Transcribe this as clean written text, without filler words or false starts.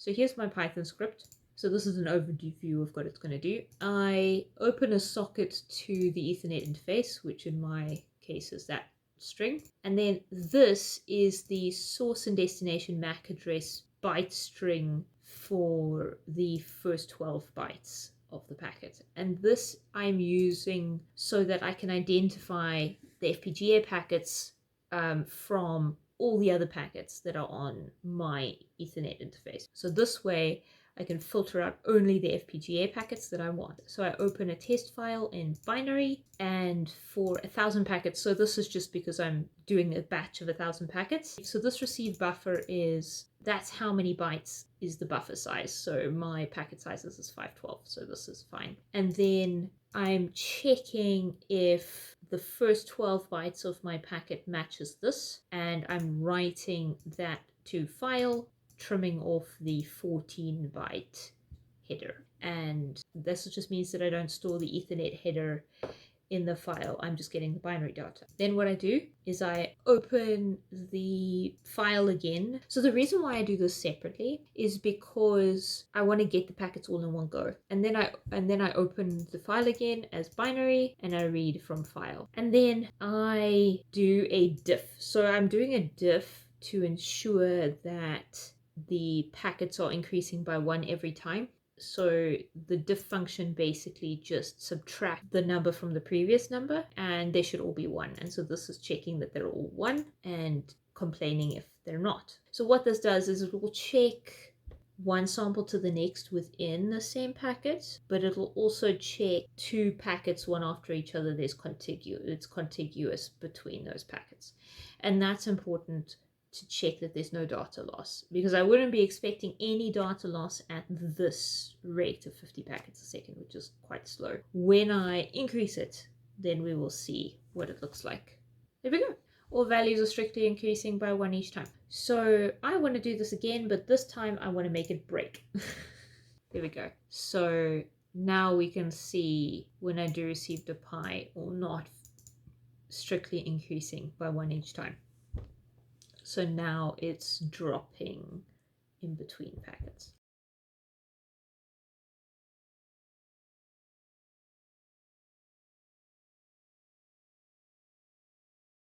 So here's my Python script. So this is an overview of what it's going to do. I open a socket to the Ethernet interface, which in my case is that string. And then this is the source and destination MAC address byte string for the first 12 bytes of the packet. And this I'm using so that I can identify the FPGA packets from all the other packets that are on my Ethernet interface. So this way I can filter out only the FPGA packets that I want. So I open a test file in binary, and for 1,000 packets, so this is just because I'm doing a batch of 1,000 packets. So this receive buffer that's how many bytes is the buffer size. So my packet sizes is 512, so this is fine. And then I'm checking if the first 12 bytes of my packet matches this, and I'm writing that to file, trimming off the 14 byte header. And this just means that I don't store the Ethernet header in the file. I'm just getting the binary data. Then what I do is I open the file again. So the reason why I do this separately is because I want to get the packets all in one go. And then I open the file again as binary, and I read from file. And then I do a diff. So I'm doing a diff to ensure that the packets are increasing by 1 every time. So the diff function basically just subtract the number from the previous number, and they should all be 1. And so this is checking that they're all 1 and complaining if they're not. So what this does is it will check one sample to the next within the same packet, but it'll also check 2 packets one after each other. It's contiguous between those packets. And that's important to check that there's no data loss, because I wouldn't be expecting any data loss at this rate of 50 packets a second, which is quite slow. When I increase it, then we will see what it looks like. There we go. All values are strictly increasing by 1 each time. So I want to do this again, but this time I want to make it break. There we go. So now we can see when I do receive the pi or not strictly increasing by 1 each time. So now it's dropping in between packets.